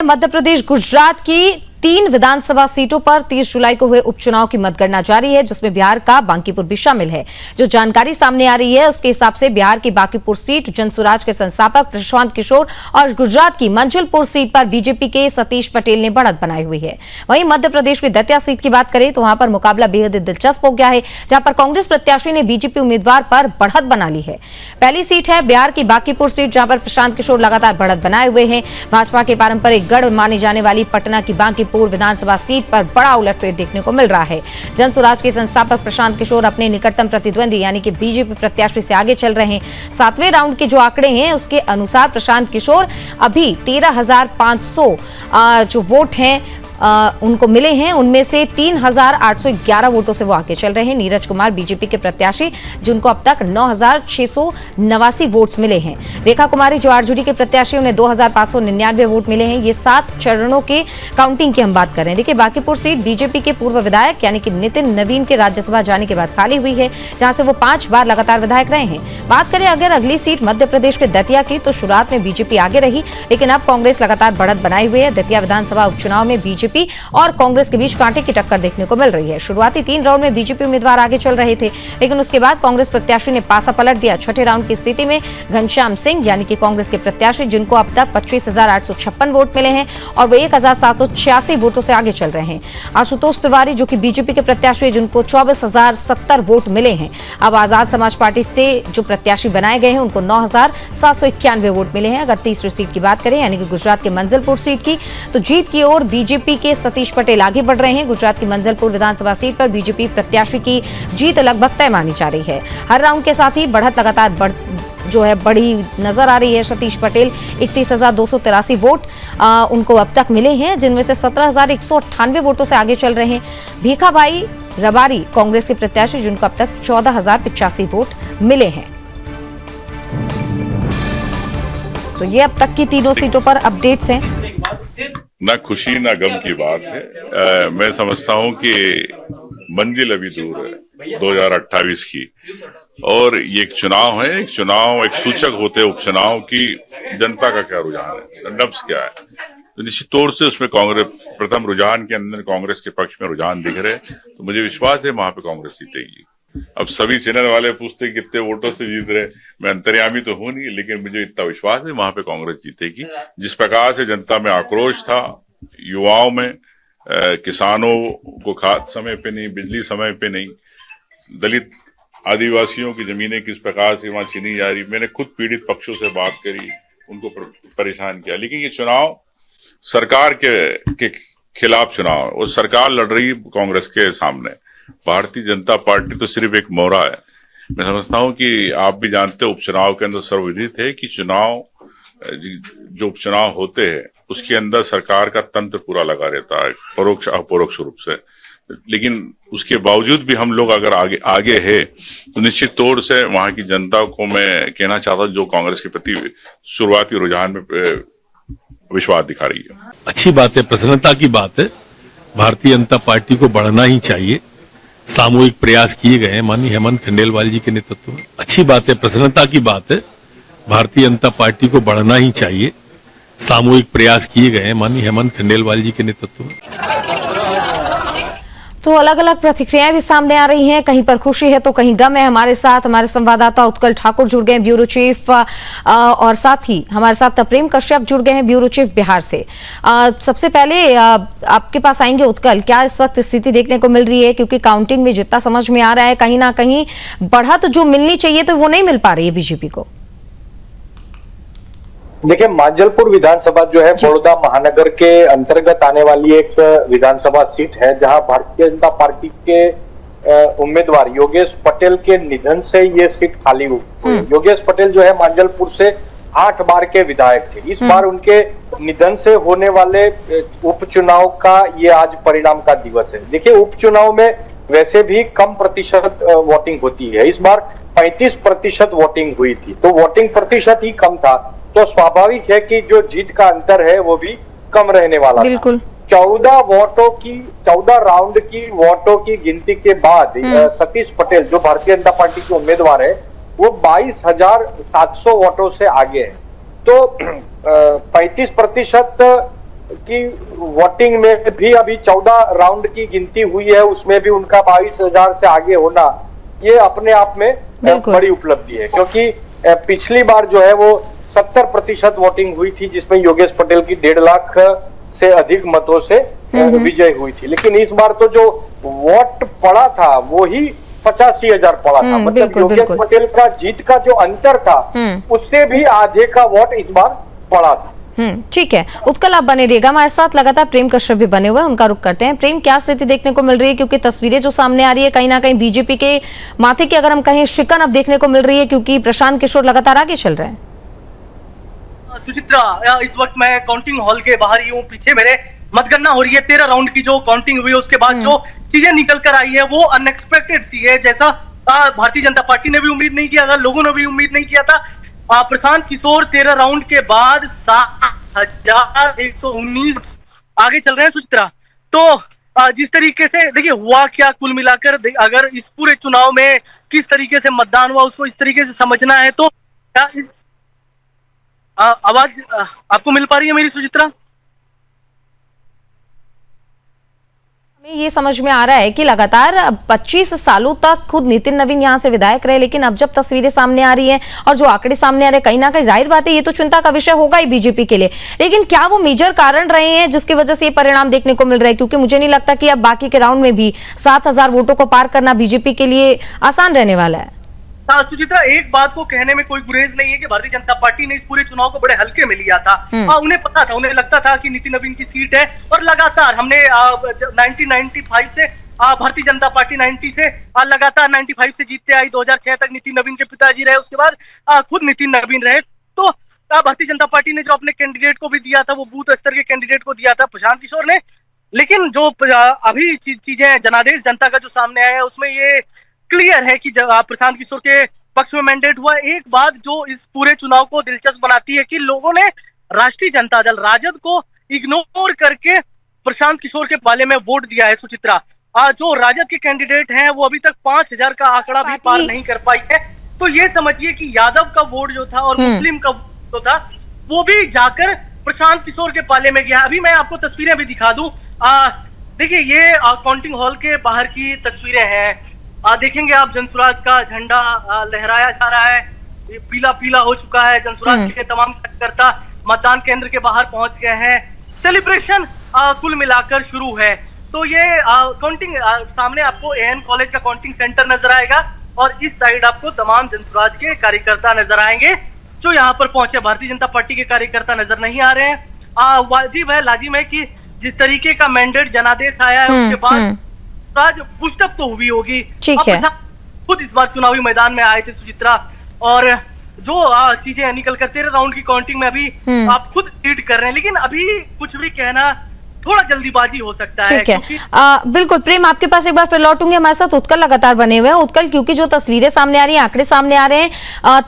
मध्य प्रदेश गुजरात की 3 विधानसभा सीटों पर 30 जुलाई को हुए उपचुनाव की मतगणना जारी है, जिसमें बिहार का बांकीपुर भी शामिल है। जो जानकारी सामने आ रही है उसके हिसाब से बिहार की बांकीपुर सीट जनसुराज के संस्थापक प्रशांत किशोर और गुजरात की मंजिलपुर सीट पर बीजेपी के सतीश पटेल ने बढ़त बनाई हुई है। वहीं मध्य प्रदेश की दतिया सीट की बात करें तो वहां पर मुकाबला बेहद दिलचस्प हो गया है, जहां पर कांग्रेस प्रत्याशी ने बीजेपी उम्मीदवार पर बढ़त बना ली है। पहली सीट है बिहार की बांकीपुर सीट, जहां पर प्रशांत किशोर लगातार बढ़त बनाए हुए हैं। भाजपा के पारंपरिक गढ़ माने जाने वाली पटना की बांकीपुर विधानसभा सीट पर बड़ा उलटफेर देखने को मिल रहा है। जनसुराज के संस्थापक प्रशांत किशोर अपने निकटतम प्रतिद्वंदी यानी कि बीजेपी प्रत्याशी से आगे चल रहे हैं। 7वें राउंड के जो आंकड़े हैं उसके अनुसार प्रशांत किशोर अभी 13,500 जो वोट हैं उनको मिले हैं, उनमें से 3,811 वोटों से वो आगे चल रहे हैं। नीरज कुमार बीजेपी के प्रत्याशी, जिनको अब तक 9,689 वोट्स मिले हैं। रेखा कुमारी जो आरजेडी के प्रत्याशी, उन्हें 2,599 वोट मिले हैं। ये 7 चरणों के काउंटिंग की हम बात करें। देखिए, बांकीपुर सीट बीजेपी के पूर्व विधायक यानी कि नितिन नवीन के राज्यसभा जाने के बाद खाली हुई है, जहां से वो 5 बार लगातार विधायक रहे हैं। बात करें अगर अगली सीट मध्य प्रदेश के दतिया की, तो शुरुआत में बीजेपी आगे रही, लेकिन अब कांग्रेस लगातार बढ़त बनाई हुई है। दतिया विधानसभा उपचुनाव में बीजेपी और कांग्रेस के बीच कांटे की टक्कर देखने को मिल रही है। शुरुआती 3 राउंड में बीजेपी उम्मीदवार आगे चल रहे थे, लेकिन उसके बाद कांग्रेस प्रत्याशी ने पासा पलट दिया। छठे राउंड की स्थिति में घनश्याम सिंह यानी कि कांग्रेस के प्रत्याशी, जिनको अब तक 25,856 वोट मिले हैं और वो 1,786 वोटों से आगे चल रहे हैं। आशुतोष तिवारी जो कि बीजेपी के प्रत्याशी, जिनको 24,070 वोट मिले हैं। अब आजाद समाज पार्टी से जो प्रत्याशी बनाए गए हैं उनको 9,791 वोट मिले हैं। अगर तीसरी सीट की बात करें यानी कि गुजरात के मंजिलपुर सीट की, तो जीत की ओर बीजेपी के सतीश पटेल आगे बढ़ रहे हैं। गुजरात की मंजिलपुर विधानसभा सीट पर बीजेपी प्रत्याशी की जीत लगभग तय मानी जा रही है। हर राउंड के साथ ही बढ़त लगातार बड़ी नजर आ रही है। सतीश पटेल 31,283 वोट उनको अब तक मिले हैं, जिनमें से 17,198 वोटों से आगे चल रहे हैं। भीखा भाई रबारी कांग्रेस के प्रत्याशी, जिनको अब तक 14,085 वोट मिले हैं। तो ये अब तक की तीनों सीटों पर अपडेट्स हैं। ना खुशी ना गम की बात है। मैं समझता हूं कि मंजिल अभी दूर है 2028 की, और ये एक चुनाव है। एक सूचक होते हैं उपचुनाव की जनता का क्या रुझान है, नब्ज क्या है। तो निश्चित तौर से उसमें कांग्रेस प्रथम रुझान के अंदर कांग्रेस के पक्ष में रुझान दिख रहे, तो मुझे विश्वास है वहां पे कांग्रेस जीतेगी। अब सभी चैनल वाले पूछते कितने वोटों से जीत रहे, मैं अंतर्यामी तो हूं नहीं, लेकिन मुझे इतना विश्वास है वहां पे कांग्रेस जीतेगी। जिस प्रकार से जनता में आक्रोश था, युवाओं में, किसानों को खाद समय पे नहीं, बिजली समय पे नहीं, दलित आदिवासियों की जमीनें किस प्रकार से वहां छीनी जा रही, मैंने खुद पीड़ित पक्षों से बात करी, उनको परेशान किया। लेकिन ये चुनाव सरकार के खिलाफ चुनाव है, और सरकार लड़ रही कांग्रेस के सामने। भारतीय जनता पार्टी तो सिर्फ एक मोहरा है। मैं समझता हूं कि आप भी जानते हो उपचुनाव के अंदर सर्वविदित है कि चुनाव जो उपचुनाव होते हैं उसके अंदर सरकार का तंत्र पूरा लगा रहता है, परोक्ष अपरोक्ष रूप से। लेकिन उसके बावजूद भी हम लोग अगर आगे है, तो निश्चित तौर से वहां की जनता को मैं कहना चाहता हूं जो कांग्रेस के प्रति शुरुआती रुझान में विश्वास दिखा रही है। अच्छी बात है, प्रसन्नता की बात है। भारतीय जनता पार्टी को बढ़ना ही चाहिए। सामूहिक प्रयास किए गए हैं माननीय हेमंत खंडेलवाल जी के नेतृत्व में। अच्छी बात है, प्रसन्नता की बात है। भारतीय जनता पार्टी को बढ़ना ही चाहिए। सामूहिक प्रयास किए गए हैं माननीय हेमंत खंडेलवाल जी के नेतृत्व में। तो अलग अलग प्रतिक्रियाएं भी सामने आ रही हैं, कहीं पर खुशी है तो कहीं गम है। हमारे साथ हमारे संवाददाता उत्कल ठाकुर जुड़ गए हैं, ब्यूरो चीफ, और साथ ही हमारे साथ प्रेम कश्यप जुड़ गए हैं, ब्यूरो चीफ बिहार से। सबसे पहले आपके पास आएंगे उत्कल, क्या इस वक्त स्थिति देखने को मिल रही है? क्योंकि काउंटिंग में जितना समझ में आ रहा है, कहीं ना कहीं बढ़त जो मिलनी चाहिए तो वो नहीं मिल पा रही है बीजेपी को। देखिए, मांजलपुर विधानसभा जो है बड़ौदा महानगर के अंतर्गत आने वाली एक विधानसभा सीट है, जहां भारतीय जनता पार्टी के उम्मीदवार योगेश पटेल के निधन से ये सीट खाली हुई। योगेश पटेल जो है मांजलपुर से 8 बार के विधायक थे। इस बार उनके निधन से होने वाले उपचुनाव का ये आज परिणाम का दिवस है। देखिए, उपचुनाव में वैसे भी कम प्रतिशत वोटिंग होती है, इस बार 35% वोटिंग हुई थी, तो वोटिंग प्रतिशत ही कम था, तो स्वाभाविक है कि जो जीत का अंतर है वो भी कम रहने वाला बिल्कुल। 14 राउंड की वोटों की गिनती के बाद सतीश पटेल जो भारतीय जनता पार्टी के उम्मीदवार है, वो 22,700 वोटों से आगे है। तो 35% कि वोटिंग में भी अभी 14 राउंड की गिनती हुई है, उसमें भी उनका 22,000 से आगे होना, ये अपने आप में बड़ी उपलब्धि है। क्योंकि पिछली बार जो है वो 70% वोटिंग हुई थी, जिसमें योगेश पटेल की 1.5 लाख से अधिक मतों से विजय हुई थी। लेकिन इस बार तो जो वोट पड़ा था वो ही 85,000 पड़ा था। मतलब योगेश पटेल का जीत का जो अंतर था उससे भी आधे का वोट इस बार पड़ा था। ठीक है, उत्कल आप बने रहिएगा हमारे साथ। लगातार प्रेम कश्यप भी बने हुए हैं, उनका रुख करते हैं। प्रेम, क्या स्थिति देखने को मिल रही है? क्योंकि तस्वीरें जो सामने आ रही है कहीं ना कहीं बीजेपी के माथे की अगर हम कहें शिकन अब देखने को मिल रही है, क्योंकि प्रशांत किशोर लगातार आगे चल रहे हैं। सुचित्रा, इस वक्त मैं काउंटिंग हॉल के बाहर ही हूँ। पीछे मेरे मतगणना हो रही है। 13 राउंड की जो काउंटिंग हुई है उसके बाद जो चीजें निकल कर आई है वो अनएक्सपेक्टेड सी है। जैसा भारतीय जनता पार्टी ने भी उम्मीद नहीं किया था, लोगों ने भी उम्मीद नहीं किया था। प्रशांत किशोर 13 राउंड के बाद 7,119 आगे चल रहे हैं। सुचित्रा, तो जिस तरीके से देखिए हुआ क्या कुल मिलाकर, अगर इस पूरे चुनाव में किस तरीके से मतदान हुआ उसको इस तरीके से समझना है तो आवाज आपको मिल पा रही है मेरी सुचित्रा? ये समझ में आ रहा है कि लगातार 25 सालों तक खुद नितिन नवीन यहां से विधायक रहे, लेकिन अब जब तस्वीरें सामने आ रही हैं और जो आंकड़े सामने आ रहे हैं, कहीं ना कहीं जाहिर बात है ये तो चिंता का विषय होगा ही बीजेपी के लिए। लेकिन क्या वो मेजर कारण रहे हैं जिसकी वजह से ये परिणाम देखने को मिल रहा है? क्योंकि मुझे नहीं लगता कि अब बाकी के राउंड में भी 7,000 वोटों को पार करना बीजेपी के लिए आसान रहने वाला है। सुचित्रा, एक बात को कहने में कोई गुरेज नहीं है कि भारतीय जनता पार्टी ने इस पूरे चुनाव को बड़े हल्के में लिया था। उन्हें पता था, उन्हें लगता था कि नितिन नवीन की सीट है और लगातार हमने 1995 से भारतीय जनता पार्टी 90 से लगातार 95 से जीतते आई। 2006 तक नितिन नवीन के पिताजी रहे, उसके बाद खुद नितिन नवीन रहे। तो भारतीय जनता पार्टी ने जो अपने कैंडिडेट को भी दिया था वो बूथ स्तर के कैंडिडेट को दिया था, प्रशांत किशोर ने। लेकिन जो अभी चीजें जनादेश जनता का जो सामने आया है उसमें ये क्लियर है कि प्रशांत किशोर के पक्ष में मैंडेट हुआ। एक बात जो इस पूरे चुनाव को दिलचस्प बनाती है कि लोगों ने राष्ट्रीय जनता दल राजद को इग्नोर करके प्रशांत किशोर के पाले में वोट दिया है। सुचित्रा, जो राजद के कैंडिडेट हैं वो अभी तक 5,000 का आंकड़ा भी पार नहीं कर पाई है। तो ये समझिए कि यादव का वोट जो था और मुस्लिम का वोट जो था वो भी जाकर प्रशांत किशोर के पाले में गया। अभी मैं आपको तस्वीरें भी दिखा दूं। देखिए ये काउंटिंग हॉल के बाहर की तस्वीरें हैं। देखेंगे आप जनसुराज का झंडा लहराया जा रहा है, पीला पीला हो चुका है। जनसुराज के तमाम कार्यकर्ता मतदान केंद्र के बाहर पहुंच गए हैं। सेलिब्रेशन कुल मिलाकर शुरू है। तो ये काउंटिंग सामने आपको एएन कॉलेज का काउंटिंग सेंटर नजर आएगा और इस साइड आपको तमाम जनसुराज के कार्यकर्ता नजर आएंगे जो यहाँ पर पहुंचे। भारतीय जनता पार्टी के कार्यकर्ता नजर नहीं आ रहे हैं। वाजिब है, लाजिम है कि जिस तरीके का मैंडेट जनादेश आया है उसके बाद पुष्टअप तो हुई होगी। ठीक है, खुद इस बार चुनावी मैदान में आए थे सुचित्रा, और जो चीजें निकल कर 13 राउंड की काउंटिंग में अभी आप खुद लीड कर रहे हैं, लेकिन अभी कुछ भी कहना थोड़ा जल्दीबाजी हो सकता है। ठीक है, बिल्कुल। प्रेम, आपके पास एक बार फिर लौटूंगे। हमारे साथ उत्कल लगातार बने हुए हैं। उत्कल, क्योंकि जो तस्वीरें सामने आ रही हैं, आंकड़े सामने आ रहे हैं,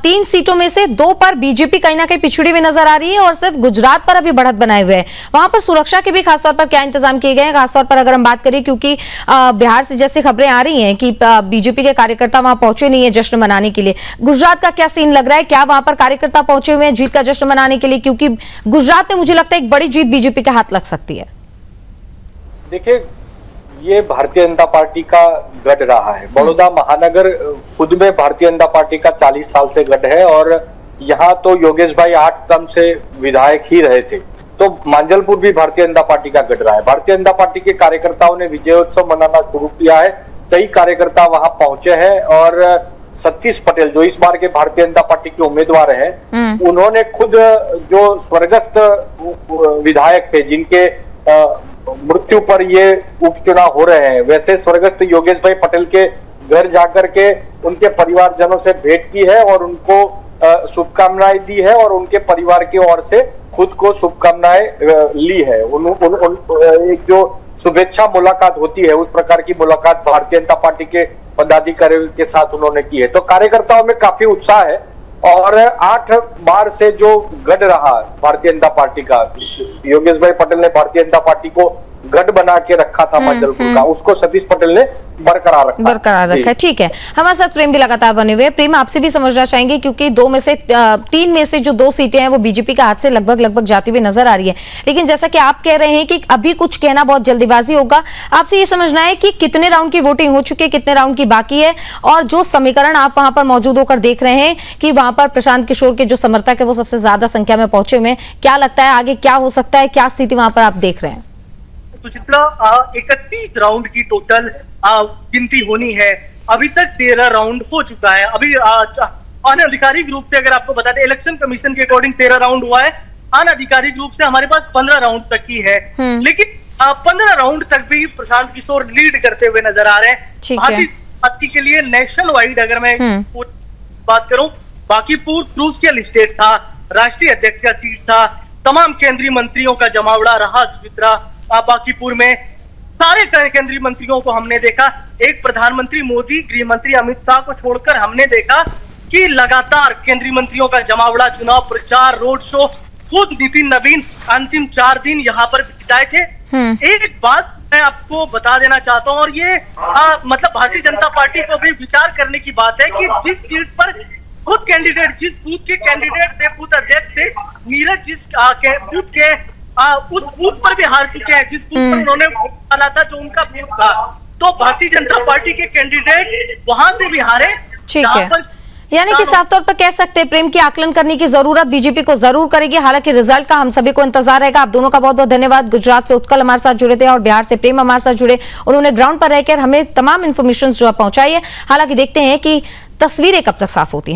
3 सीटों में से 2 पर बीजेपी कहीं ना कहीं पिछड़ी हुई नजर आ रही है और सिर्फ गुजरात पर अभी बढ़त बनाए हुए हैं। वहां पर सुरक्षा के भी खासतौर पर क्या इंतजाम किए गए हैं? खासतौर पर अगर हम बात करें, क्योंकि बिहार से जैसे खबरें आ रही है कि बीजेपी के कार्यकर्ता वहां पहुंचे नहीं है जश्न मनाने के लिए। गुजरात का क्या सीन लग रहा है? क्या वहां पर कार्यकर्ता पहुंचे हुए हैं जीत का जश्न मनाने के लिए? क्योंकि गुजरात में मुझे लगता है एक बड़ी जीत बीजेपी के हाथ लग सकती है। देखिए, ये भारतीय जनता पार्टी का गढ़ रहा है। बड़ौदा महानगर खुद में भारतीय जनता पार्टी का 40 साल से गढ़ है और यहाँ तो योगेश भाई 8 टर्म से विधायक ही रहे थे। तो मांजलपुर भी भारतीय जनता पार्टी का गढ़ रहा है। भारतीय जनता पार्टी के कार्यकर्ताओं ने विजयोत्सव मनाना शुरू किया है। कई कार्यकर्ता वहां पहुंचे हैं और सतीश पटेल जो इस बार के भारतीय जनता पार्टी के उम्मीदवार हैं, उन्होंने खुद जो स्वर्गस्थ विधायक थे जिनके मृत्यु पर ये उपचुनाव हो रहे हैं, वैसे स्वर्गस्थ योगेश भाई पटेल के घर जाकर के उनके परिवारजनों से भेंट की है और उनको शुभकामनाएं दी है और उनके परिवार की ओर से खुद को शुभकामनाएं ली है। एक जो शुभेच्छा मुलाकात होती है उस प्रकार की मुलाकात भारतीय जनता पार्टी के पदाधिकारियों के साथ उन्होंने की है। तो कार्यकर्ताओं में काफी उत्साह है और 8 बार से जो गढ़ रहा भारतीय जनता पार्टी का, योगेश भाई पटेल ने भारतीय जनता पार्टी को गढ़ बना के रखा था माजलपुर का, उसको सतीश पटेल ने बरकरार रखा है। ठीक है, हमारे साथ प्रेम भी लगातार बने हुए हैं। प्रेम, आपसे भी समझना चाहेंगे क्योंकि 3 में से जो 2 सीटें हैं वो बीजेपी के हाथ से लगभग जाती हुई नजर आ रही है, लेकिन जैसा कि आप कह रहे हैं कि अभी कुछ कहना बहुत जल्दीबाजी होगा, आपसे ये समझना है कि कितने राउंड की वोटिंग हो चुकी है, कितने राउंड की बाकी है, और जो समीकरण आप वहां पर मौजूद होकर देख रहे हैं कि वहां पर प्रशांत किशोर के जो समर्थक है वो सबसे ज्यादा संख्या में पहुंचे हुए हैं, क्या लगता है आगे क्या हो सकता है, क्या स्थिति वहां पर आप देख रहे हैं? सुचित्रा, 31 राउंड की टोटल गिनती होनी है। अभी तक 13 राउंड हो चुका है। अभी अनधिकारिक रूप से अगर आपको बता दें, इलेक्शन कमीशन के अकॉर्डिंग 13 राउंड हुआ है। अनधिकारिक रूप से हमारे पास 15 राउंड तक की है, लेकिन 15 राउंड तक भी प्रशांत किशोर लीड करते हुए नजर आ रहे हैं। भारतीय पार्टी के लिए नेशनल वाइड अगर मैं बात करूं, बांकीपुर क्रूशियल स्टेट था, राष्ट्रीय अध्यक्ष का सीट था, तमाम केंद्रीय मंत्रियों का जमावड़ा रहा। सुचित्रा, बांकीपुर में सारे केंद्रीय मंत्रियों को हमने देखा। एक प्रधानमंत्री मोदी, गृह मंत्री अमित शाह को छोड़कर हमने देखा कि लगातार केंद्रीय मंत्रियों का जमावड़ा, चुनाव प्रचार, रोड शो, खुद नितिन नवीन अंतिम 4 दिन यहाँ पर बिताए थे। एक बात मैं आपको बता देना चाहता हूँ, और ये मतलब भारतीय जनता पार्टी को भी विचार करने की बात है कि जिस सीट पर खुद कैंडिडेट, जिस बूथ के कैंडिडेट थे, बूथ अध्यक्ष थे नीरज, जिस बूथ के उस बूथ पर भी हार चुके हैं, जिस बूथ पर उन्होंने वोट डाला था, जो उनका बूथ था, तो भारतीय जनता पार्टी के कैंडिडेट वहां से भी हारे। ठीक है, यानी कि साफ तौर पर कह सकते हैं प्रेम की आकलन करने की जरूरत बीजेपी को जरूर करेगी। हालांकि रिजल्ट का हम सभी को इंतजार रहेगा। आप दोनों का बहुत बहुत धन्यवाद। गुजरात से उत्कल हमारे साथ जुड़े थे और बिहार से प्रेम हमारे साथ जुड़े, उन्होंने ग्राउंड पर रहकर हमें तमाम इंफॉर्मेशन जो पहुंचाई है। हालांकि देखते हैं कि तस्वीरें कब तक साफ होती हैं।